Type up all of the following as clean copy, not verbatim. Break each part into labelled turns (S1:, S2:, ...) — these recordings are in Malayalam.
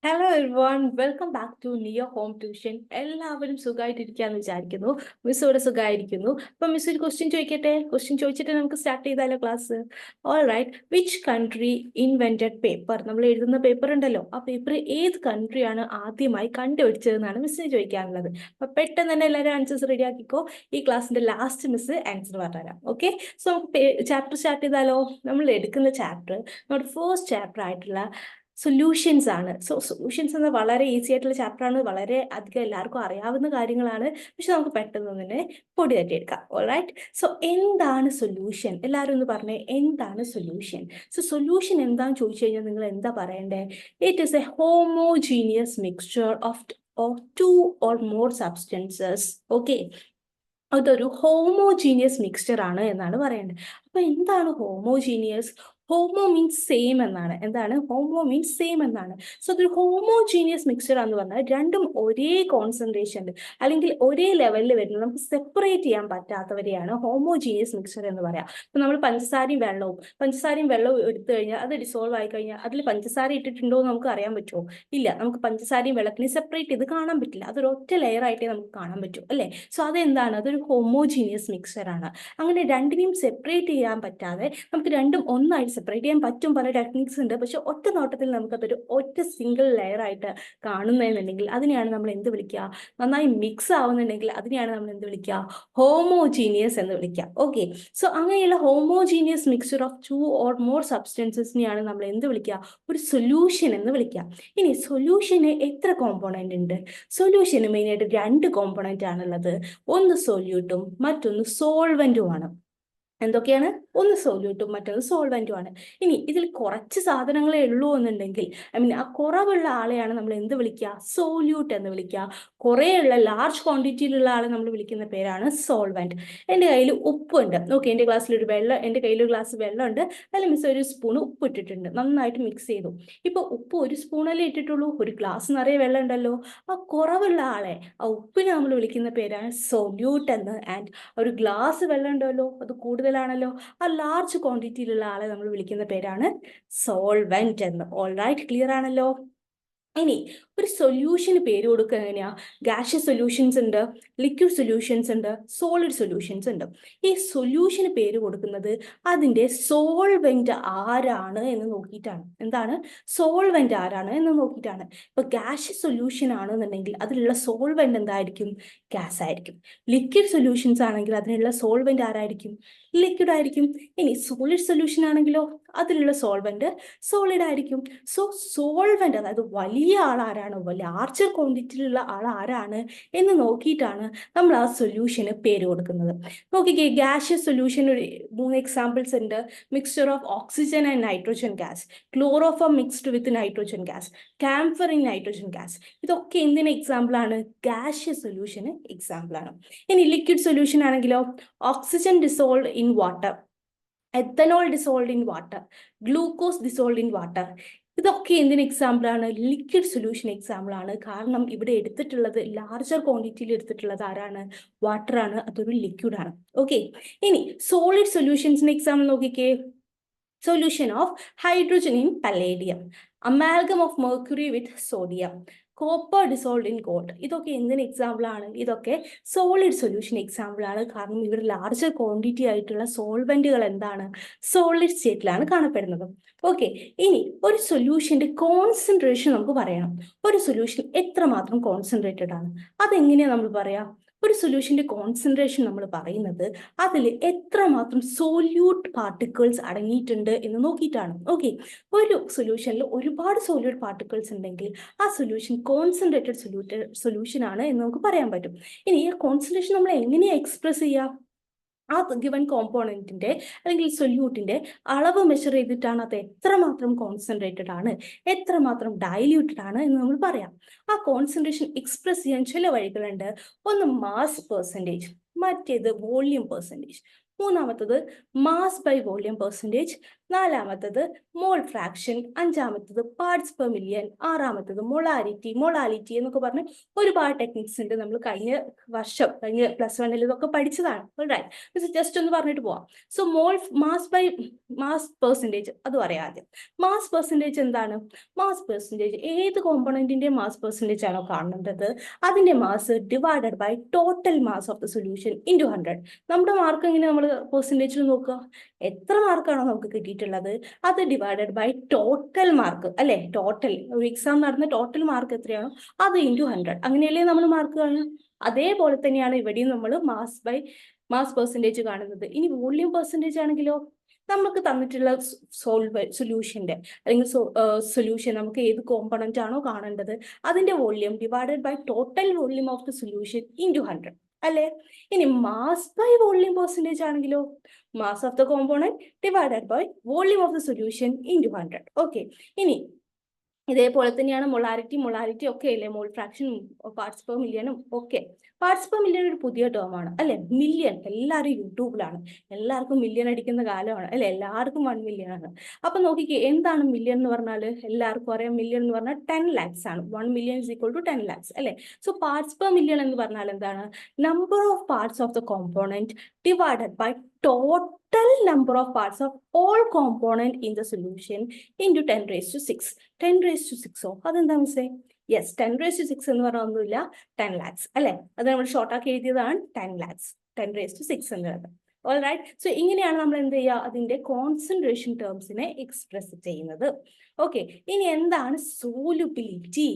S1: Hello everyone, welcome back to Neo Home Tuition. എല്ലാവരും സുഖമായിട്ടിരിക്കാന്ന് വിചാരിക്കുന്നു. മിസ് ഇവിടെ സുഖമായിരിക്കുന്നു. അപ്പൊ മിസ് ഒരു ക്വസ്റ്റ്യൻ ചോദിക്കട്ടെ? ക്വസ്റ്റ്യൻ ചോദിച്ചിട്ട് നമുക്ക് സ്റ്റാർട്ട് ചെയ്താലോ class? All right. Which country invented paper? നമ്മൾ എഴുതുന്ന പേപ്പർ ഉണ്ടല്ലോ, ആ പേപ്പർ ഏത് കൺട്രിയാണ് ആദ്യമായി കണ്ടുപിടിച്ചതെന്നാണ് മിസ്സിന് ചോദിക്കാനുള്ളത്. അപ്പൊ പെട്ടെന്ന് തന്നെ എല്ലാവരും ആൻസേഴ്സ് റെഡി ആക്കിക്കോ. ഈ ക്ലാസ്സിന്റെ ലാസ്റ്റ് മിസ് ആൻസർ പറഞ്ഞുതരാം. ഓക്കെ, സോ നമുക്ക് ചാപ്റ്റർ സ്റ്റാർട്ട് ചെയ്താലോ? നമ്മൾ എടുക്കുന്ന ചാപ്റ്റർ നമ്മുടെ ഫസ്റ്റ് ചാപ്റ്റർ ആയിട്ടുള്ള സൊല്യൂഷൻസ് ആണ്. സൊല്യൂഷൻസ് എന്ന വളരെ ഈസി ആയിട്ടുള്ള ചാപ്റ്റർ ആണ്. വളരെ അധികം എല്ലാവർക്കും അറിയാവുന്ന കാര്യങ്ങളാണ്. പക്ഷെ നമുക്ക് പെട്ടെന്ന് തന്നെ പൊടി തട്ടിയെടുക്കാം. ഓൾറൈറ്റ്. സോ എന്താണ് സൊല്യൂഷൻ? എല്ലാവരും ഒന്ന് പറഞ്ഞേ, എന്താണ് സൊല്യൂഷൻ? സൊല്യൂഷൻ എന്താന്ന് ചോദിച്ചു കഴിഞ്ഞാൽ നിങ്ങൾ എന്താ പറയണ്ടേ? It is A homogeneous mixture of two or more substances. Okay, അതൊരു ഹോമോജീനിയസ് മിക്സ്ചർ ആണ് എന്നാണ് പറയേണ്ടത്. അപ്പൊ എന്താണ് ഹോമോജീനിയസ്? ഹോമോ മീൻസ് സെയിം എന്നാണ്. എന്താണ് ഹോമോ മീൻസ് സെയിം എന്നാണ്. സോ അതൊരു ഹോമോജീനിയസ് മിക്സ്ചർ എന്ന് പറഞ്ഞാൽ രണ്ടും ഒരേ കോൺസെൻട്രേഷൻ അല്ലെങ്കിൽ ഒരേ ലെവലിൽ വരുന്നത്, നമുക്ക് സെപ്പറേറ്റ് ചെയ്യാൻ പറ്റാത്തവരെയാണ് ഹോമോജീനിയസ് മിക്സ്ചർ എന്ന് പറയാം. ഇപ്പൊ നമ്മൾ പഞ്ചസാരയും വെള്ളവും എടുത്തു കഴിഞ്ഞാൽ അത് ഡിസോൾവ് ആയി കഴിഞ്ഞാൽ അതിൽ പഞ്ചസാര ഇട്ടിട്ടുണ്ടോ എന്ന് നമുക്ക് അറിയാൻ പറ്റുമോ? ഇല്ല, നമുക്ക് പഞ്ചസാരയും വെള്ളത്തിനെ സെപ്പറേറ്റ് ചെയ്ത് കാണാൻ പറ്റില്ല. അതൊരു ഒറ്റ ലെയർ ആയിട്ടേ നമുക്ക് കാണാൻ പറ്റൂ, അല്ലേ? സോ അതെന്താണ്? അതൊരു ഹോമോജീനിയസ് മിക്സ്ചർ ആണ്. അങ്ങനെ രണ്ടിനെയും സെപ്പറേറ്റ് ചെയ്യാൻ പറ്റാതെ നമുക്ക് രണ്ടും ഒന്നായിട്ട് സെപ്പറേറ്റ് ചെയ്യാൻ പറ്റും. പല ടെക്നിക്സ് ഉണ്ട്. പക്ഷെ ഒറ്റ നോട്ടത്തിൽ നമുക്കതൊരു ഒറ്റ സിംഗിൾ ലെയർ ആയിട്ട് കാണുന്നതെന്നുണ്ടെങ്കിൽ അതിനെയാണ് നമ്മൾ എന്ത് വിളിക്കുക? നന്നായി മിക്സ് ആവുന്നുണ്ടെങ്കിൽ അതിനെയാണ് നമ്മൾ എന്ത് വിളിക്കുക? ഹോമോജീനിയസ് എന്ന് വിളിക്കുക. ഓക്കെ, സോ അങ്ങനെയുള്ള homogeneous mixture of two or more സബ്സ്റ്റൻസസിനെയാണ് നമ്മൾ എന്ത് വിളിക്കുക? ഒരു സൊല്യൂഷൻ എന്ന് വിളിക്കുക. ഇനി സൊല്യൂഷന് എത്ര കോമ്പോണന്റ് ഉണ്ട്? സൊല്യൂഷന് മെയിനായിട്ട് രണ്ട് കോമ്പോണന്റ് ആണുള്ളത്. ഒന്ന് സൊല്യൂട്ടും മറ്റൊന്ന് സോൾവെന്റുമാണ്. എന്തൊക്കെയാണ്? ഒന്ന് സൊല്യൂട്ടും മറ്റൊന്ന് സോൾവെന്റും ആണ്. ഇനി ഇതിൽ കുറച്ച് സാധനങ്ങളേ ഉള്ളൂ എന്നുണ്ടെങ്കിൽ, ആ കുറവുള്ള ആളെയാണ് നമ്മൾ എന്ത് വിളിക്കുക? സോല്യൂട്ട് എന്ന് വിളിക്കുക. കുറേയുള്ള ലാർജ് ക്വാണ്ടിറ്റിയിലുള്ള ആളെ നമ്മൾ വിളിക്കുന്ന പേരാണ് സോൾവെന്റ്. എൻ്റെ കയ്യിൽ ഉപ്പുണ്ട്. ഓക്കെ, എൻ്റെ കയ്യിൽ ഒരു ഗ്ലാസ് വെള്ളമുണ്ട്. അതിൽ മിസ് ഒരു സ്പൂൺ ഉപ്പ് ഇട്ടിട്ടുണ്ട്. നന്നായിട്ട് മിക്സ് ചെയ്തു. ഇപ്പൊ ഉപ്പ് ഒരു സ്പൂണല്ലേ ഇട്ടിട്ടുള്ളൂ, ഒരു ഗ്ലാസ് നിറയെ വെള്ളം ഉണ്ടല്ലോ. ആ കുറവുള്ള ആളെ, ആ ഉപ്പിനെ നമ്മൾ വിളിക്കുന്ന പേരാണ് സൊല്യൂട്ട് എന്ന്. ആൻഡ് ഒരു ഗ്ലാസ് വെള്ളം ഉണ്ടല്ലോ, അത് കൂടുതലാണല്ലോ, ആ ലാർജ് ക്വാണ്ടിറ്റിയിലുള്ള ആളെ നമ്മൾ വിളിക്കുന്ന പേരാണ് സോൾവെന്റ് എന്ന്. ഓൾറൈറ്റ്, ക്ലിയർ ആണല്ലോ? ഇനി ഒരു സൊല്യൂഷന് പേര് കൊടുക്കുക എങ്ങനെയാ? ഗാഷ്യസ് സൊല്യൂഷൻസ് ഉണ്ട്, ലിക്വിഡ് സൊല്യൂഷൻസ് ഉണ്ട്, സോളിഡ് സൊല്യൂഷൻസ് ഉണ്ട്. ഈ സൊല്യൂഷന് പേര് കൊടുക്കുന്നത് അതിൻ്റെ സോൾവെന്റ് ആരാണ് എന്ന് നോക്കിയിട്ടാണ്. എന്താണ്? സോൾവെന്റ് ആരാണ് എന്ന് നോക്കിയിട്ടാണ്. ഇപ്പൊ ഗാഷ്യസ് സൊല്യൂഷൻ ആണെന്നുണ്ടെങ്കിൽ അതിലുള്ള സോൾവെന്റ് എന്തായിരിക്കും? ഗ്യാസ് ആയിരിക്കും. ലിക്വിഡ് സൊല്യൂഷൻസ് ആണെങ്കിൽ അതിനുള്ള സോൾവെന്റ് ആരായിരിക്കും? ലിക്വിഡ് ആയിരിക്കും. ഇനി സോളിഡ് സൊല്യൂഷൻ ആണെങ്കിലോ അതിലുള്ള സോൾവെന്റ് സോളിഡ് ആയിരിക്കും. സോ സോൾവെന്റ്, അതായത് വലിയ ആൾ ആരാണ്, ലാർജർ ക്വാണ്ടിറ്റിയിലുള്ള ആൾ ആരാണ് എന്ന് നോക്കിയിട്ടാണ് നമ്മൾ ആ സൊല്യൂഷന് പേര് കൊടുക്കുന്നത്. നോക്കിക്കേ, ഗാഷ്യസ് സൊല്യൂഷൻ ഒരു 3 എക്സാമ്പിൾസ് ഉണ്ട്. Mixture of oxygen and nitrogen gas, chloroform mixed with nitrogen gas, camphor in nitrogen gas. ഇതൊക്കെ എന്തിന് എക്സാമ്പിൾ ആണ്? ഗാഷ്യസ് സൊല്യൂഷന് എക്സാമ്പിൾ ആണ്. ഇനി ലിക്വിഡ് സൊല്യൂഷൻ ആണെങ്കിലോ oxygen dissolve in water, ethanol dissolved in water, glucose dissolved in water. ഇതൊക്കെ എന്തിന് എക്സാമ്പിൾ ആണ്? ലിക്വിഡ് സൊല്യൂഷൻ എക്സാമ്പിൾ ആണ്. കാരണം ഇവിടെ എടുത്തിട്ടുള്ളത്, ലാർജർ ക്വാണ്ടിറ്റിയിൽ എടുത്തിട്ടുള്ളത് ആരാണ്? വാട്ടർ ആണ്. അതൊരു ലിക്വിഡ് ആണ്. ഓക്കെ, ഇനി സോളിഡ് സൊല്യൂഷൻസിന് എക്സാമ്പിൾ നോക്കിക്കേ. Solution of hydrogen in palladium, amalgam of mercury with sodium, copper dissolved in gold. ഇതൊക്കെ എന്തിന് എക്സാമ്പിൾ ആണ്? ഇതൊക്കെ സോളിഡ് സൊല്യൂഷൻ എക്സാമ്പിൾ ആണ്. കാരണം ഇവിടെ ലാർജർ ക്വാണ്ടിറ്റി ആയിട്ടുള്ള സോൾവെന്റുകൾ എന്താണ്? സോളിഡ് സ്റ്റേറ്റിലാണ് കാണപ്പെടുന്നത്. ഓക്കെ, ഇനി ഒരു സൊല്യൂഷന്റെ കോൺസെൻട്രേഷൻ നമുക്ക് പറയണം. ഒരു സൊല്യൂഷൻ എത്രമാത്രം കോൺസെൻട്രേറ്റഡ് ആണ്? അതെങ്ങനെയാണ് നമ്മൾ പറയാ? ഒരു സൊല്യൂഷന്റെ കോൺസെൻട്രേഷൻ നമ്മൾ പറയുന്നത് അതിൽ എത്രമാത്രം സോല്യൂട്ട് പാർട്ടിക്കിൾസ് അടങ്ങിയിട്ടുണ്ട് എന്ന് നോക്കിയിട്ടാണ്. ഓക്കെ, ഒരു സൊല്യൂഷനിൽ ഒരുപാട് സോല്യൂട്ട് പാർട്ടിക്കിൾസ് ഉണ്ടെങ്കിൽ ആ സൊല്യൂഷൻ കോൺസെൻട്രേറ്റഡ് സൊല്യൂഷൻ ആണ് എന്ന് നമുക്ക് പറയാൻ പറ്റും. ഇനി ഈ കോൺസെൻട്രേഷൻ നമ്മൾ എങ്ങനെയാണ് എക്സ്പ്രസ് ചെയ്യുക? ആ ഗിവൺ കോമ്പോണന്റിന്റെ അല്ലെങ്കിൽ സൊല്യൂട്ടിന്റെ അളവ് മെഷർ ചെയ്തിട്ടാണ് അത് എത്രമാത്രം കോൺസെൻട്രേറ്റഡ് ആണ്, എത്രമാത്രം ഡൈല്യൂട്ടഡ് ആണ് എന്ന് നമ്മൾ പറയാം. ആ കോൺസെൻട്രേഷൻ എക്സ്പ്രസ് ചെയ്യാൻ ചില വഴികളുണ്ട്. ഒന്ന് മാസ് പെർസെൻറ്റേജ്, മറ്റേത് വോള്യൂം പെർസെൻറ്റേജ്, മൂന്നാമത്തത് മാസ് ബൈ വോള്യൂം പെർസെൻറ്റേജ്, നാലാമത്തത് മോൾ ഫ്രാക്ഷൻ, അഞ്ചാമത്തത് പാർട്സ് പെർ മില്യൺ, ആറാമത്തത് മൊളാലിറ്റി എന്നൊക്കെ പറഞ്ഞ് ഒരുപാട് ടെക്നിക്സ് ഉണ്ട്. നമ്മൾ കഴിഞ്ഞ +1 ഇതൊക്കെ പഠിച്ചതാണ്. ജസ്റ്റ് ഒന്ന് പറഞ്ഞിട്ട് പോവാം. സോ മാസ് പെർസെൻറ്റേജ് അത് പറയാം ആദ്യം. മാസ് പെർസെൻറ്റേജ് എന്താണ്? മാസ് പെർസെൻറ്റേജ് ഏത് കോമ്പണന്റിന്റെ മാസ് പെർസെൻറ്റേജ് ആണോ കാണേണ്ടത് അതിന്റെ mass divided by total mass of the solution into 100. നമ്മുടെ മാർക്ക് എങ്ങനെ നമ്മൾ പെർസെൻറ്റേജിൽ നോക്കുക? എത്ര മാർക്കാണോ നമുക്ക് കിട്ടിയിട്ടുള്ളത് അത് ഡിവൈഡഡ് ബൈ ടോട്ടൽ മാർക്ക് അല്ലെ? ടോട്ടൽ ഒരു എക്സാം നടന്ന ടോട്ടൽ മാർക്ക് എത്രയാണോ അത് ഇൻറ്റു 100. അങ്ങനെയല്ലേ നമ്മൾ മാർക്ക് കാണുക? അതേപോലെ തന്നെയാണ് ഇവിടെയും നമ്മൾ മാസ് പെർസെൻറ്റേജ് കാണുന്നത്. ഇനി വോള്യൂം പെർസെൻറ്റേജ് ആണെങ്കിലോ നമുക്ക് തന്നിട്ടുള്ള സൊല്യൂഷന്റെ അല്ലെങ്കിൽ സൊല്യൂഷൻ നമുക്ക് ഏത് കോമ്പണന്റ് ആണോ കാണേണ്ടത് അതിന്റെ volume divided by total volume of the solution into 100 അല്ലേ? ഇനി മാസ് ബൈ വോള്യൂം പെർസെൻറ്റേജ് ആണെങ്കിലോ mass of the component divided by volume of the solution into 100. Okay, ഇനി ഇതേപോലെ തന്നെയാണ് മൊളാരിറ്റി ഒക്കെ അല്ലേ? മോൾ ഫ്രാക്ഷനും പാർട്സ് പെർ മില്യണും ഒക്കെ. പാർട്സ് പെർ മില്യൺ ഒരു പുതിയ ടേം ആണ് അല്ലെ? മില്യൺ എല്ലാവരും യൂട്യൂബിലാണ്, എല്ലാവർക്കും മില്യൺ അടിക്കുന്ന കാലമാണ് അല്ലെ? എല്ലാവർക്കും 1 മില്യൺ ആണ്. അപ്പൊ നോക്കിക്കേ, എന്താണ് മില്യൺ എന്ന് പറഞ്ഞാൽ? എല്ലാവർക്കും അറിയാം, മില്യൺ എന്ന് പറഞ്ഞാൽ 10 lakhs ആണ്. 1 million is equal to 10 lakhs അല്ലെ? സോ പാർട്സ് പെർ മില്യൺ എന്ന് പറഞ്ഞാൽ എന്താണ്? Number of parts of the component divided by total number of parts of all component in the solution into 10⁻⁶. 10⁻⁶ഓ അതെന്താ മിസ്സേ? യെസ്, 10⁻⁶ എന്ന് പറഞ്ഞാൽ ഒന്നുമില്ല, 10 lakhs അല്ലെ? അത് നമ്മൾ ഷോർട്ടാക്കി എഴുതിയതാണ് 10 lakhs, 10⁻⁶ എന്നുള്ളത്. ഓൾറൈറ്റ്, സോ ഇങ്ങനെയാണ് നമ്മൾ എന്ത് ചെയ്യുക? അതിന്റെ കോൺസെൻട്രേഷൻ ടേംസിനെ എക്സ്പ്രസ് ചെയ്യുന്നത്. ഓക്കെ, ഇനി എന്താണ് സോലുബിലിറ്റി?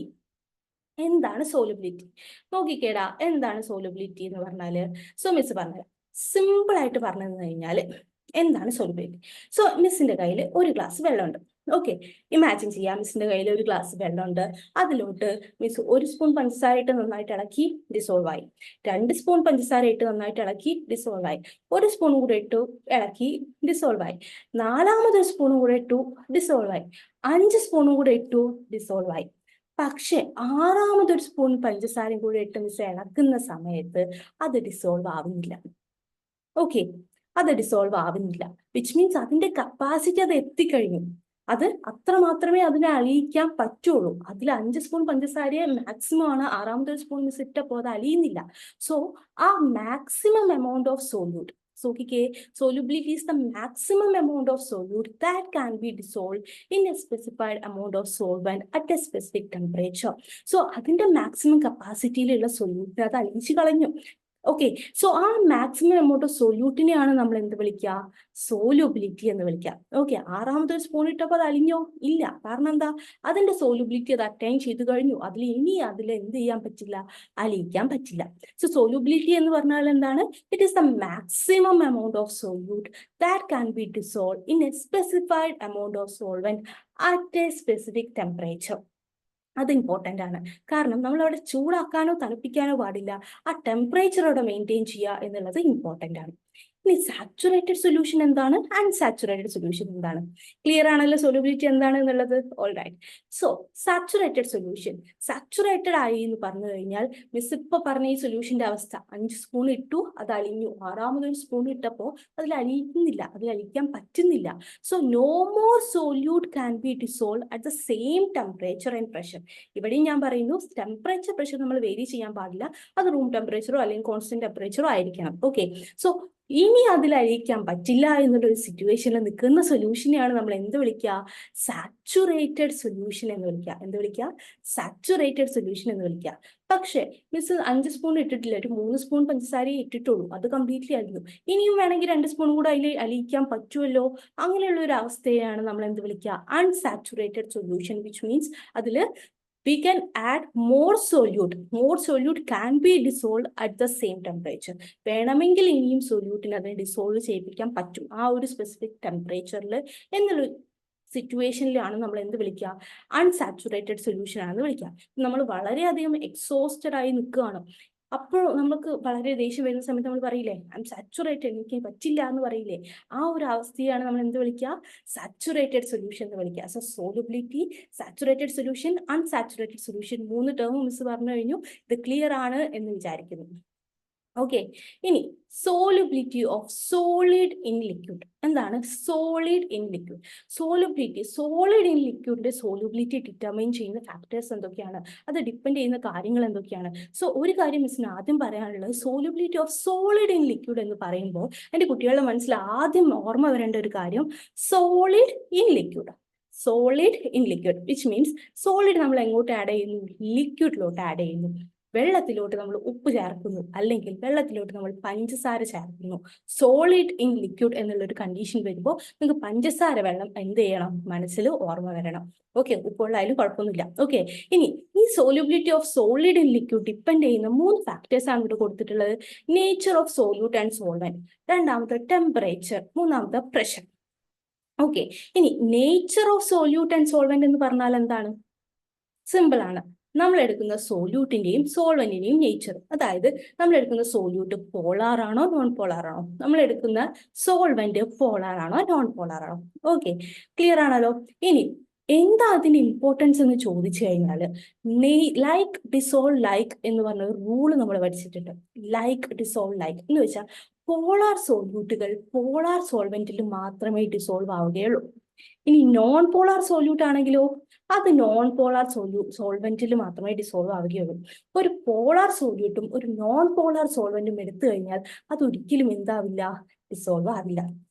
S1: നോക്കിക്കേടാ, എന്താണ് സോലുബിലിറ്റി എന്ന് പറഞ്ഞാല്? സോ മിസ് പറഞ്ഞത് സിമ്പിൾ ആയിട്ട് പറഞ്ഞു കഴിഞ്ഞാൽ എന്താണ് സോലുബിലിറ്റി? സോ മിസ്സിന്റെ കയ്യിൽ ഒരു ഗ്ലാസ് വെള്ളമുണ്ട്. ഓക്കെ, ഇമാജിൻ ചെയ്യാം, മിസ്സിന്റെ കയ്യിൽ ഒരു ഗ്ലാസ് വെള്ളമുണ്ട്. അതിലോട്ട് മിസ് 1 സ്പൂൺ പഞ്ചസാര ഇട്ട് നന്നായിട്ട് ഇളക്കി ഡിസോൾവ് ആയി. 2 സ്പൂൺ പഞ്ചസാര ഇട്ട് നന്നായിട്ട് ഇളക്കി ഡിസോൾവ് ആയി. 1 സ്പൂൺ കൂടെ ഇട്ടു, ഇളക്കി ഡിസോൾവ് ആയി. 4ാമതൊരു സ്പൂണും കൂടെ ഇട്ടു, ഡിസോൾവ് ആയി. 5 സ്പൂണും കൂടെ ഇട്ടു, ഡിസോൾവ് ആയി. പക്ഷെ 6ാമതൊരു സ്പൂൺ പഞ്ചസാരയും കൂടെ ഇട്ട് മിസ് ഇളക്കുന്ന സമയത്ത് അത് ഡിസോൾവ് ആവുന്നില്ല. ഓക്കെ, അത് ഡിസോൾവ് ആവുന്നില്ല. വിച്ച് മീൻസ് അതിന്റെ കപ്പാസിറ്റി അത് എത്തിക്കഴിഞ്ഞു. അത് അത്ര മാത്രമേ അതിനെ അലിയിക്കാൻ പറ്റുള്ളൂ. അതിൽ 5 സ്പൂൺ പഞ്ചസാരയെ മാക്സിമം ആണ്. 6ാമതൊരു സ്പൂൺ മിസ് ഇട്ടപ്പോൾ അത് അലിയുന്നില്ല. സോ ആ maximum amount of solute, solubility is the maximum amount of solute that can be dissolved in a specified amount of solvent at a specific temperature. So അതിന്റെ മാക്സിമം കപ്പാസിറ്റിയിലുള്ള സൊല്യൂട്ട് അത് അലിയിച്ചു കളഞ്ഞു. ഓക്കെ, സോ ആ മാക്സിമം എമൗണ്ട് ഓഫ് സൊല്യൂട്ടിനെയാണ് നമ്മൾ എന്ത് വിളിക്കുക? സോലുബിലിറ്റി എന്ന് വിളിക്കുക. ഓക്കെ, 6ാമതൊരു സ്പൂൺ ഇട്ടപ്പോൾ അത് അലിഞ്ഞോ? ഇല്ല. കാരണം എന്താ? അതിന്റെ സോലുബിലിറ്റി അത് അറ്റൈൻ ചെയ്ത് കഴിഞ്ഞു. അതിൽ എന്ത് ചെയ്യാൻ പറ്റില്ല? അലിയിക്കാൻ പറ്റില്ല. സോ സോലുബിലിറ്റി എന്ന് പറഞ്ഞാൽ എന്താണ്? It is the maximum amount of solute that can be dissolved in a specified amount of solvent at a specific temperature. അത് ഇമ്പോർട്ടൻ്റ് ആണ്. കാരണം നമ്മൾ അവിടെ ചൂടാക്കാനോ തണുപ്പിക്കാനോ പാടില്ല. ആ ടെമ്പറേച്ചർ അവിടെ മെയിൻറ്റെയിൻ ചെയ്യുക എന്നുള്ളത് ഇമ്പോർട്ടൻ്റ് ആണ്. ഇനി സാച്ചുറേറ്റഡ് സൊല്യൂഷൻ എന്താണ്, അൺസാച്ചുറേറ്റഡ് സൊല്യൂഷൻ എന്താണ്? ക്ലിയർ ആണല്ലോ സൊല്യൂബിലിറ്റി എന്താണ് എന്നുള്ളത്. ഓൾറൈറ്റ്, സോ സാച്ചുറേറ്റഡ് ആയി എന്ന് പറഞ്ഞു കഴിഞ്ഞാൽ മിസ് ഇപ്പൊ പറഞ്ഞ ഈ സൊല്യൂഷന്റെ അവസ്ഥ, 5 സ്പൂൺ ഇട്ടു, അത് അലിഞ്ഞു. 6ാമതൊരു സ്പൂൺ ഇട്ടപ്പോൾ അതിൽ അലിയിക്കുന്നില്ല, അതിൽ അലിയിക്കാൻ പറ്റുന്നില്ല. So no more solute can be dissolve at the same temperature and pressure. ഇവിടെയും ഞാൻ പറയുന്നു, ടെമ്പറേച്ചർ പ്രഷർ നമ്മൾ വേരി ചെയ്യാൻ പാടില്ല. അത് റൂം ടെമ്പറേച്ചറോ അല്ലെങ്കിൽ കോൺസ്റ്റന്റ് ടെമ്പറേച്ചറോ ആയിരിക്കണം. ഓക്കെ, സോ ഇനി അതിൽ അലിയിക്കാൻ പറ്റില്ല എന്നുള്ളൊരു സിറ്റുവേഷനിൽ നിൽക്കുന്ന സൊല്യൂഷനെയാണ് നമ്മൾ എന്ത് വിളിക്കുക? സാച്ചുറേറ്റഡ് സൊല്യൂഷൻ എന്ന് വിളിക്കുക. സാച്ചുറേറ്റഡ് സൊല്യൂഷൻ എന്ന് വിളിക്കുക. പക്ഷെ മിസ് 5 സ്പൂൺ ഇട്ടിട്ടില്ല, ഒരു 3 സ്പൂൺ പഞ്ചസാരയെ ഇട്ടിട്ടുള്ളൂ, അത് കംപ്ലീറ്റ്ലി അലിഞ്ഞു. ഇനിയും വേണമെങ്കിൽ 2 സ്പൂൺ കൂടെ അതിൽ അലിയിക്കാൻ പറ്റുമല്ലോ. അങ്ങനെയുള്ള ഒരു അവസ്ഥയാണ് നമ്മൾ എന്ത് വിളിക്കുക? Unsaturated solution. വിച്ച് മീൻസ് അതിൽ we can add more solute can be dissolved at the same temperature. വേണമെങ്കിൽ ഇനിയും സൊല്യൂട്ടിനെ അതിനെ ഡിസോൾവ് ചെയ്യിപ്പിക്കാൻ പറ്റും ആ ഒരു സ്പെസിഫിക് ടെമ്പറേച്ചറിൽ എന്നുള്ള സിറ്റുവേഷനിലാണ് നമ്മൾ എന്ത് വിളിക്കുക? അൺസാച്ചുറേറ്റഡ് സൊല്യൂഷൻ ആണെന്ന് വിളിക്കുക. നമ്മൾ വളരെയധികം എക്സോസ്റ്റഡ് ആയി നിൽക്കുകയാണ്. അപ്പോൾ നമുക്ക് വളരെ ദേഷ്യം വരുന്ന സമയത്ത് നമ്മൾ പറയില്ലേ, ഐ എം സാച്ചുറേറ്റഡ്, എനിക്ക് പറ്റില്ല എന്ന് പറയില്ലേ? ആ ഒരു അവസ്ഥയാണ് നമ്മൾ എന്ത് വിളിക്കുക? സാച്ചുറേറ്റഡ് സൊല്യൂഷൻ എന്ന് വിളിക്കുക. So solubility, saturated solution, unsaturated solution, 3 term miss പറഞ്ഞു കഴിഞ്ഞു. ഇത് ക്ലിയർ ആണ് എന്ന് വിചാരിക്കുന്നു. ഓക്കെ, ഇനി solubility of solid in liquid. എന്താണ് solid in liquid? Solubility, solid in ലിക്വിഡിന്റെ സോലുബിലിറ്റി ഡിറ്റർമൈൻ ചെയ്യുന്ന ഫാക്ടേഴ്സ് എന്തൊക്കെയാണ്, അത് ഡിപ്പെൻഡ് ചെയ്യുന്ന കാര്യങ്ങൾ എന്തൊക്കെയാണ്? സോ ഒരു കാര്യം മിസ്സിന് ആദ്യം പറയാനുള്ളത്, solubility of solid in liquid എന്ന് പറയുമ്പോൾ എൻ്റെ കുട്ടികളുടെ മനസ്സിൽ ആദ്യം ഓർമ്മ വരേണ്ട ഒരു കാര്യം solid in liquid. Solid in liquid which means solid നമ്മൾ എങ്ങോട്ട് ആഡ് ചെയ്യുന്നു? ലിക്വിഡിലോട്ട് ആഡ് ചെയ്യുന്നു. വെള്ളത്തിലോട്ട് നമ്മൾ ഉപ്പ് ചേർക്കുന്നു, അല്ലെങ്കിൽ വെള്ളത്തിലോട്ട് നമ്മൾ പഞ്ചസാര ചേർക്കുന്നു. സോളിഡ് ഇൻ ലിക്വിഡ് എന്നുള്ളൊരു കണ്ടീഷൻ വരുമ്പോൾ നിങ്ങൾക്ക് പഞ്ചസാര വെള്ളം എന്ത് ചെയ്യണം? മനസ്സിൽ ഓർമ്മ വരണം. ഓക്കെ, ഉപ്പുള്ളായാലും കുഴപ്പമൊന്നുമില്ല. ഓക്കെ, ഇനി ഈ solubility of solid in liquid depend ചെയ്യുന്ന 3 ഫാക്ടേഴ്സ് ആണ് ഇവിടെ കൊടുത്തിട്ടുള്ളത്. Nature of solute and solvent, രണ്ടാമത്തെ ടെമ്പറേച്ചർ, മൂന്നാമത്തെ പ്രഷർ. ഓക്കെ, ഇനി nature of solute and solvent എന്ന് പറഞ്ഞാൽ എന്താണ്? സിമ്പിൾ ആണ്. നമ്മൾ എടുക്കുന്ന സോല്യൂട്ടിന്റെയും സോൾവെന്റിന്റെയും നേച്ചർ, അതായത് നമ്മൾ എടുക്കുന്ന സോല്യൂട്ട് പോളാർ ആണോ നോൺ പോളാർ ആണോ, നമ്മൾ എടുക്കുന്ന സോൾവെന്റ് പോളാർ ആണോ നോൺ പോളാർ ആണോ. ഓക്കെ, ക്ലിയർ ആണല്ലോ. ഇനി എന്താ അതിന്റെ ഇമ്പോർട്ടൻസ് എന്ന് ചോദിച്ചു കഴിഞ്ഞാൽ, ലൈക്ക് ഡിസോൾവ് ലൈക്ക് എന്ന് പറഞ്ഞ ഒരു റൂള് നമ്മൾ പഠിച്ചിട്ടുണ്ട്. ലൈക്ക് ഡിസോൾവ് ലൈക്ക് എന്ന് വെച്ചാൽ പോളാർ സോല്യൂട്ടുകൾ പോളാർ സോൾവെന്റിൽ മാത്രമേ ഡിസോൾവ് ആവുകയുള്ളൂ. ഇനി നോൺ പോളാർ സോല്യൂട്ട് ആണെങ്കിലോ, അത് നോൺ പോളാർ സോൾവെന്റിൽ മാത്രമേ ഡിസോൾവ് ആവുകയുള്ളൂ. ഒരു പോളാർ സോല്യൂട്ടും ഒരു നോൺ പോളാർ സോൾവെന്റും എടുത്തു കഴിഞ്ഞാൽ അത് ഒരിക്കലും എന്താവില്ല? ഡിസോൾവ് ആവില്ല.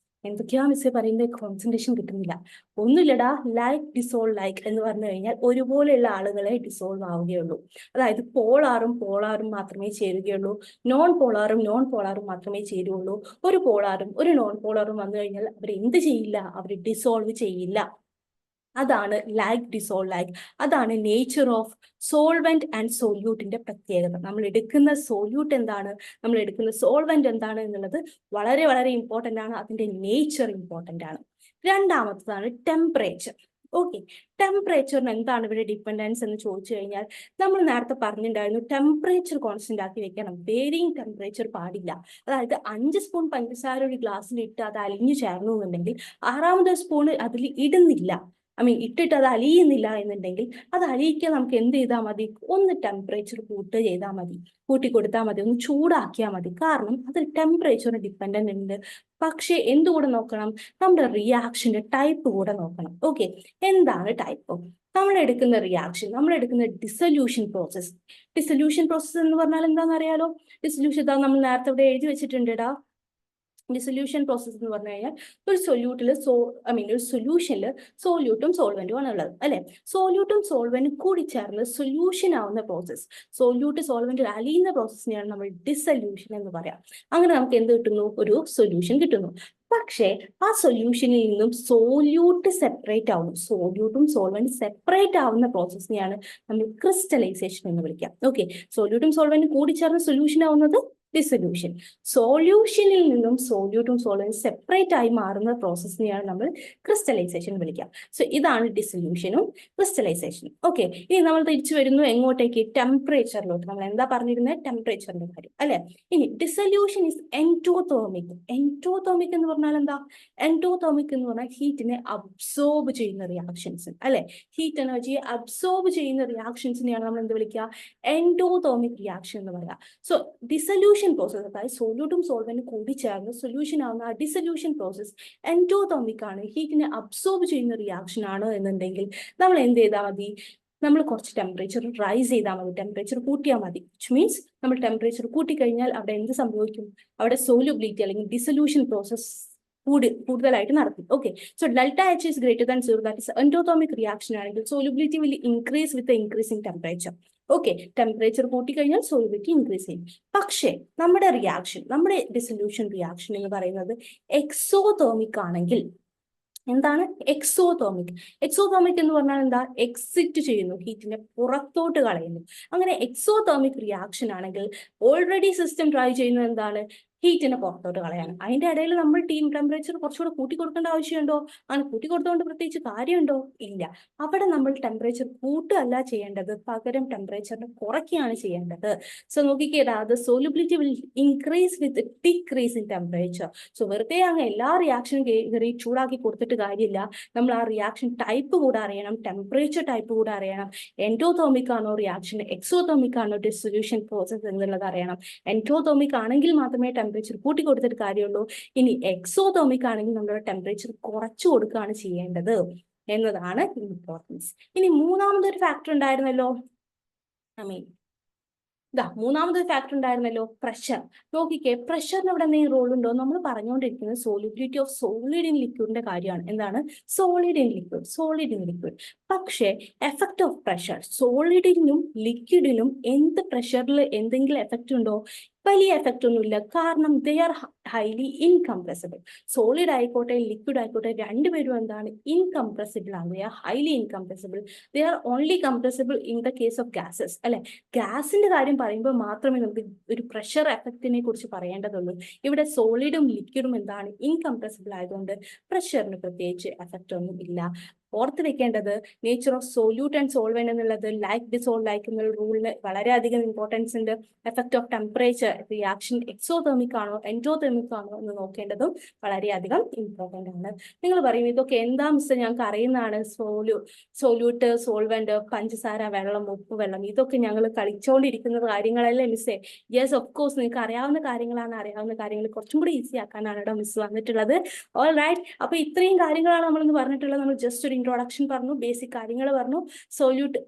S1: എന്തൊക്കെയാ മിസ്സേ പറയുന്നത്? കോൺസെൻട്രേഷൻ കിട്ടുന്നില്ല. ഒന്നുമില്ലടാ, ലൈക്ക് ഡിസോൾവ് ലൈക്ക് എന്ന് പറഞ്ഞു കഴിഞ്ഞാൽ ഒരുപോലെയുള്ള ആളുകളെ ഡിസോൾവ് ആവുകയുള്ളൂ. അതായത് പോളാറും പോളാറും മാത്രമേ ചേരുകയുള്ളൂ, നോൺ പോളാറും നോൺ പോളാറും മാത്രമേ ചേരുകയുള്ളൂ. ഒരു പോളാറും ഒരു നോൺ പോളാറും വന്നു കഴിഞ്ഞാൽ അവർ എന്ത് ചെയ്യില്ല? അവർ ഡിസോൾവ് ചെയ്യില്ല. അതാണ് ലൈക്ക് ഡിസോൾവ് ലൈക്ക്. അതാണ് നേച്ചർ ഓഫ് സോൾവെന്റ് ആൻഡ് സോല്യൂട്ടിന്റെ പ്രത്യേകത. നമ്മൾ എടുക്കുന്ന സോല്യൂട്ട് എന്താണ്, നമ്മൾ എടുക്കുന്ന സോൾവെന്റ് എന്താണ് എന്നുള്ളത് വളരെ വളരെ ഇമ്പോർട്ടന്റ് ആണ്. അതിന്റെ നേച്ചർ ഇമ്പോർട്ടന്റ് ആണ്. രണ്ടാമത്തതാണ് ടെമ്പറേച്ചർ. ഓക്കെ, ടെമ്പറേച്ചറിന് എന്താണ് ഇവിടെ ഡിപ്പെൻഡൻസ് എന്ന് ചോദിച്ചു കഴിഞ്ഞാൽ, നമ്മൾ നേരത്തെ പറഞ്ഞിട്ടുണ്ടായിരുന്നു ടെമ്പറേച്ചർ കോൺസ്റ്റന്റ് ആക്കി വെക്കണം. വേരിയിങ് ടെമ്പറേച്ചർ പാടില്ല. അതായത് 5 സ്പൂൺ പഞ്ചസാര ഒരു ഗ്ലാസ്സിൽ ഇട്ട് അത് അലിഞ്ഞു ചേർന്നു എന്നുണ്ടെങ്കിൽ 6ാമത്തെ സ്പൂൺ അതിൽ ഇടുന്നില്ല, ഇട്ടിട്ട് അത് അലിയുന്നില്ല എന്നുണ്ടെങ്കിൽ അത് അലിയിക്കാൻ നമുക്ക് എന്ത് ചെയ്താൽ മതി? ഒന്ന് ടെമ്പറേച്ചർ ചെയ്താൽ മതി, കൂട്ടി കൊടുത്താൽ മതി, ഒന്ന് ചൂടാക്കിയാൽ മതി. കാരണം അത് ടെമ്പറേച്ചറിന് ഡിപ്പെൻഡന്റ് ഉണ്ട്. പക്ഷെ എന്തുകൂടെ നോക്കണം? നമ്മുടെ റിയാക്ഷന്റെ ടൈപ്പ് കൂടെ നോക്കണം. ഓക്കെ, എന്താണ് ടൈപ്പ്? നമ്മൾ എടുക്കുന്ന റിയാക്ഷൻ, നമ്മൾ എടുക്കുന്ന ഡിസൊല്യൂഷൻ പ്രോസസ്. ഡിസൊല്യൂഷൻ പ്രോസസ് എന്ന് പറഞ്ഞാൽ എന്താണെന്ന് അറിയാലോ? ഡിസൊല്യൂഷൻ നമ്മൾ നേരത്തെ ഇവിടെ എഴുതി വെച്ചിട്ടുണ്ടെടാ. ഡിസൊല്യൂഷൻ പ്രോസസ് എന്ന് പറഞ്ഞു കഴിഞ്ഞാൽ ഒരു സൊല്യൂട്ടിൽ ഒരു സൊല്യൂഷനിൽ സോല്യൂട്ടും സോൾവെന്റും ആണ് ഉള്ളത്, അല്ലെ? സോല്യൂട്ടും സോൾവെന്റും കൂടി ചേർന്ന് സൊല്യൂഷൻ ആവുന്ന പ്രോസസ്, സോല്യൂട്ട് സോൾവെന്റിൽ അലിയുന്ന പ്രോസസ്സിനെയാണ് നമ്മൾ ഡിസൊല്യൂഷൻ എന്ന് പറയാം. അങ്ങനെ നമുക്ക് എന്ത് കിട്ടുന്നു? ഒരു സൊല്യൂഷൻ കിട്ടുന്നു. പക്ഷേ ആ സൊല്യൂഷനിൽ നിന്നും സോല്യൂട്ട് സെപ്പറേറ്റ് ആവുന്നു. സോല്യൂട്ടും സോൾവെന്റും സെപ്പറേറ്റ് ആവുന്ന പ്രോസസ്സിനെയാണ് നമ്മൾ ക്രിസ്റ്റലൈസേഷൻ എന്ന് വിളിക്കാം. ഓക്കെ, സോല്യൂട്ടും സോൾവെന്റും കൂടി ചേർന്ന് സൊല്യൂഷൻ ആവുന്നത് ഡിസൊല്യൂഷൻ. സോല്യൂഷനിൽ നിന്നും സോല്യൂട്ടും സോൾവെന്റും സെപ്പറേറ്റ് ആയി മാറുന്ന പ്രോസസ്സിനെയാണ് നമ്മൾ ക്രിസ്റ്റലൈസേഷൻ വിളിക്കുക. സോ ഇതാണ് ഡിസൊല്യൂഷനും ക്രിസ്റ്റലൈസേഷനും. ഓക്കെ, ഇനി നമ്മൾ തിരിച്ചു വരുന്നു എങ്ങോട്ടേക്ക്? ടെമ്പറേച്ചറിലോട്ട്. നമ്മൾ എന്താ പറഞ്ഞിരുന്നത്? ടെമ്പറേച്ചറിന്റെ കാര്യം, അല്ലെ? ഇനി ഡിസൊല്യൂഷൻ ഇസ് എൻഡോതെർമിക്. എൻഡോതെർമിക് എന്ന് പറഞ്ഞാൽ എന്താ? എൻഡോതെർമിക് എന്ന് പറഞ്ഞാൽ ഹീറ്റിനെ അബ്സോർബ് ചെയ്യുന്ന റിയാക്ഷൻസ്, അല്ലെ? ഹീറ്റ് എനർജിയെ അബ്സോർബ് ചെയ്യുന്ന റിയാക്ഷൻസിനെയാണ് നമ്മൾ എന്ത് വിളിക്കുക? എൻഡോതെർമിക് റിയാക്ഷൻ എന്ന് പറയുക. സോ ഡിസൊല്യൂഷൻ പ്രോസസ്, അതായത് സോല്യൂട്ടും സോൾവെന്റും കൂടി ചേർന്ന് സൊല്യൂഷൻ ആവുന്ന ആ ഡിസൊല്യൂഷൻ പ്രോസസ് എൻഡോതെർമിക് ആണ്, ഹീറ്റിനെ അബ്സോർബ് ചെയ്യുന്ന റിയാക്ഷൻ ആണ് എന്നുണ്ടെങ്കിൽ നമ്മൾ എന്ത് ചെയ്താൽ മതി? നമ്മൾ കുറച്ച് ടെമ്പറേച്ചർ റൈസ് ചെയ്താൽ മതി, ടെമ്പറേച്ചർ കൂട്ടിയാൽ മതി. വിച്ച് മീൻസ് നമ്മൾ ടെമ്പറേച്ചർ കൂട്ടിക്കഴിഞ്ഞാൽ അവിടെ എന്ത് സംഭവിക്കും? അവിടെ സോല്യൂബിലിറ്റി അല്ലെങ്കിൽ ഡിസൊല്യൂഷൻ പ്രോസസ് കൂടുതലായിട്ട് നടക്കും. Okay, so delta H is greater than 0, that is endothermic reaction ആണെങ്കിൽ solubility will increase with increasing temperature. Okay, temperature കൂട്ടിക്കഴിഞ്ഞാൽ സോല്യൂബിലിറ്റി ഇൻക്രീസ് ചെയ്യും. പക്ഷേ നമ്മുടെ റിയാക്ഷൻ, നമ്മുടെ ഡിസൊല്യൂഷൻ റിയാക്ഷൻ എന്ന് പറയുന്നത് എക്സോതെർമിക് ആണെങ്കിൽ, എന്താണ് എക്സോതെർമിക്? എക്സോതെർമിക് എന്ന് പറഞ്ഞാൽ എന്താ? എക്സിറ്റ് ചെയ്യുന്നു, ഹീറ്റിനെ പുറത്തോട്ട് കളയുന്നു. അങ്ങനെ എക്സോതെർമിക് റിയാക്ഷൻ ആണെങ്കിൽ ഓൾറെഡി സിസ്റ്റം ട്രൈ ചെയ്യുന്നത് എന്താണ്? ഹീറ്റിനെ പുറത്തോട്ട് കളയാണ്. അതിന്റെ ഇടയിൽ നമ്മൾ ടെമ്പറേച്ചർ കുറച്ചുകൂടെ കൂട്ടി കൊടുക്കേണ്ട ആവശ്യമുണ്ടോ? അങ്ങനെ കൂട്ടി കൊടുത്തുകൊണ്ട് പ്രത്യേകിച്ച് കാര്യമുണ്ടോ? ഇല്ല. അവിടെ നമ്മൾ ടെമ്പറേച്ചർ കൂട്ടുകയല്ല ചെയ്യേണ്ടത്, പകരം ടെമ്പറേച്ചറിനെ കുറയ്ക്കുകയാണ് ചെയ്യേണ്ടത്. സോ നോക്കിക്കേടാ, അത് solubility will increase with decrease in temperature. So വെറുതെ അങ്ങ് എല്ലാ റിയാക്ഷനും കയറി ചൂടാക്കി കൊടുത്തിട്ട് കാര്യമില്ല. നമ്മൾ ആ റിയാക്ഷൻ ടൈപ്പ് കൂടെ അറിയണം, ടെമ്പറേച്ചർ ടൈപ്പ് കൂടെ അറിയണം. എൻഡോതെർമിക് ആണോ റിയാക്ഷൻ, എക്സോതെർമിക് ആണോ ഡിസൊല്യൂഷൻ പ്രോസസ് എന്നുള്ളത് അറിയണം. എൻഡോതെർമിക് ആണെങ്കിൽ മാത്രമേ ടെമ്പറേച്ചർ കൂട്ടി കൊടുത്തിട്ട് കാര്യമുള്ളൂ. ഇനി എക്സോതെർമിക് ആണെങ്കിൽ നമ്മുടെ ടെമ്പറേച്ചർ കുറച്ചു കൊടുക്കുകയാണ് ചെയ്യേണ്ടത് എന്നതാണ് ഇമ്പോർട്ടൻസ്. ഇനി മൂന്നാമതൊരു ഫാക്ടർ ഉണ്ടായിരുന്നല്ലോ, മൂന്നാമതൊരു ഫാക്ടർ ഉണ്ടായിരുന്നല്ലോ, പ്രഷർ. നോക്കിക്കേ, പ്രഷറിന് ഇവിടെ എന്തെങ്കിലും റോൾ ഉണ്ടോ? നമ്മൾ പറഞ്ഞുകൊണ്ടിരിക്കുന്നത് സോളിബിലിറ്റി ഓഫ് സോളിഡ് ഇൻ ലിക്വിഡിന്റെ കാര്യമാണ്. എന്താണ് solid in liquid, solid in liquid. പക്ഷേ എഫക്ട് ഓഫ് പ്രഷർ, സോളിഡിനും ലിക്വിഡിനും എന്ത് പ്രഷറിൽ എന്തെങ്കിലും എഫക്റ്റ് ഉണ്ടോ? വലിയ എഫക്റ്റ് ഒന്നുമില്ല. കാരണം they are highly incompressible. Solid ആയിക്കോട്ടെ ലിക്വിഡ് ആയിക്കോട്ടെ രണ്ടുപേരും എന്താണ് ഇൻകംപ്രസിബിൾ ആണ്. They are highly incompressible. They are only compressible in the case of gases, അല്ലെ? ഗ്യാസിന്റെ കാര്യം പറയുമ്പോൾ മാത്രമേ നമുക്ക് ഒരു പ്രഷർ എഫക്റ്റിനെ കുറിച്ച് പറയേണ്ടതുള്ളൂ. ഇവിടെ സോളിഡും ലിക്വിഡും എന്താണ് ഇൻകംപ്രസിബിൾ ആയതുകൊണ്ട് പ്രഷറിന് പ്രത്യേകിച്ച് എഫക്റ്റ് ഒന്നും ഇല്ല. ഓർത്ത് വെക്കേണ്ടത് nature of solute and solvent എന്നുള്ളത് ലൈക്ക് ഡിസോൾവ് ലൈക്ക് എന്നുള്ള റൂളിന് വളരെയധികം ഇമ്പോർട്ടൻസ് ഉണ്ട്. Effect of temperature, reaction exothermic ആണോ എൻഡോതെർമിക് ആണോ എന്ന് നോക്കേണ്ടതും വളരെയധികം ഇമ്പോർട്ടൻ്റ് ആണ്. നിങ്ങൾ പറയും ഇതൊക്കെ എന്താ മിസ് ഞങ്ങൾക്ക് അറിയുന്നതാണ്, സോല്യൂട്ട്, സോൾവെന്റ്, പഞ്ചസാര, വെള്ളം, ഉപ്പ്, വെള്ളം, ഇതൊക്കെ ഞങ്ങൾ കളിച്ചുകൊണ്ടിരിക്കുന്ന കാര്യങ്ങളല്ലേ മിസ്സേ? യെസ്, ഓഫ് കോഴ്സ് നിങ്ങൾക്ക് അറിയാവുന്ന കാര്യങ്ങളാണ്. അറിയാവുന്ന കാര്യങ്ങൾ കുറച്ചും കൂടി ഈസി ആക്കാനാണ് കേട്ടോ മിസ് വന്നിട്ടുള്ളത്. All right. അപ്പൊ ഇത്രയും കാര്യങ്ങളാണ് നമ്മളിന്ന് പറഞ്ഞിട്ടുള്ളത്. നമ്മൾ ജസ്റ്റ് ഒരു ഇൻട്രോഡക്ഷൻ പറഞ്ഞു, ബേസിക് കാര്യങ്ങൾ പറഞ്ഞു. സോല്യൂട്ട്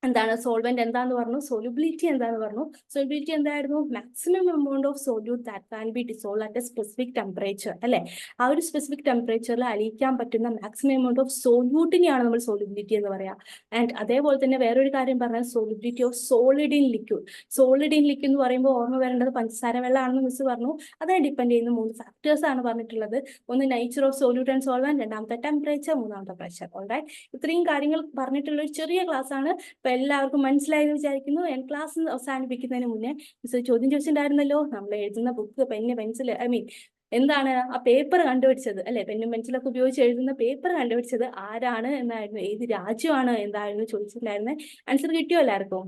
S1: എന്താണ്, സോൾവെന്റ് എന്താന്ന് പറഞ്ഞു, സോലുബിലിറ്റി എന്താന്ന് പറഞ്ഞു. സോലുബിലിറ്റി എന്തായിരുന്നു? Maximum amount of solute that can be dissolve at a specific temperature, അല്ലെ? ആ ഒരു സ്പെസിഫിക് ടെമ്പറേച്ചറിൽ അലിയിക്കാൻ പറ്റുന്ന മാക്സിമം എമൗണ്ട് ഓഫ് സോല്യൂട്ടിനെയാണ് നമ്മൾ സോലുബിലിറ്റി എന്ന് പറയാം. ആൻഡ് അതേപോലെ തന്നെ വേറൊരു കാര്യം പറഞ്ഞാൽ solubility of solid in liquid. Solid in liquid എന്ന് പറയുമ്പോൾ ഓർമ്മ വരേണ്ടത് പഞ്ചസാര വെള്ളമാണെന്ന് മിസ് പറഞ്ഞു. അതിനെ ഡിപ്പെൻഡ് ചെയ്യുന്ന 3 ഫാക്ടേഴ്സ് ആണ് പറഞ്ഞിട്ടുള്ളത്. ഒന്ന് nature of solute and solvent, രണ്ടാമത്തെ ടെമ്പറേച്ചർ, മൂന്നാമത്തെ പ്രഷർ. ഓൾറൈറ്റ്, ഇത്രയും കാര്യങ്ങൾ പറഞ്ഞിട്ടുള്ള ഒരു ചെറിയ ക്ലാസ് ആണ്. എല്ലാവർക്കും മനസ്സിലായെന്ന് വിചാരിക്കുന്നു. ഞാൻ ക്ലാസ് അവസാനിപ്പിക്കുന്നതിന് മുന്നേ മിസ് ചോദ്യം ചോദിച്ചിട്ടുണ്ടായിരുന്നല്ലോ, നമ്മൾ എഴുതുന്ന ബുക്ക്, പെന്ന്, പെൻസിൽ, എന്താണ് ആ പേപ്പർ കണ്ടുപിടിച്ചത്, അല്ലെ? പെന്നും പെൻസിലൊക്കെ ഉപയോഗിച്ച് എഴുതുന്ന പേപ്പർ കണ്ടുപിടിച്ചത് ആരാണ് എന്നായിരുന്നു, ഏത് രാജ്യമാണ് എന്തായിരുന്നു ചോദിച്ചിട്ടുണ്ടായിരുന്നത്. ആൻസർ കിട്ടിയോ എല്ലാവർക്കും?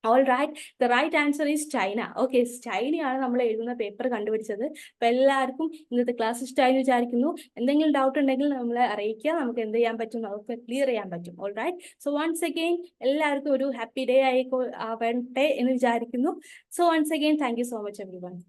S1: All right, the right answer is China. Okay, ചൈനയാണ് നമ്മൾ എഴുതുന്ന പേപ്പർ കണ്ടുപിടിച്ചത്. അപ്പൊ എല്ലാവർക്കും ഇന്നത്തെ ക്ലാസ് ഇഷ്ടമായി വിചാരിക്കുന്നു. എന്തെങ്കിലും ഡൗട്ട് ഉണ്ടെങ്കിൽ നമ്മളെ അറിയിക്കുക, നമുക്ക് എന്ത് ചെയ്യാൻ പറ്റും, നമുക്ക് ക്ലിയർ ചെയ്യാൻ പറ്റും. All right, so once again എല്ലാവർക്കും ഒരു ഹാപ്പി ഡേ ആവട്ടെ എന്ന് വിചാരിക്കുന്നു. So once again thank you so much everyone.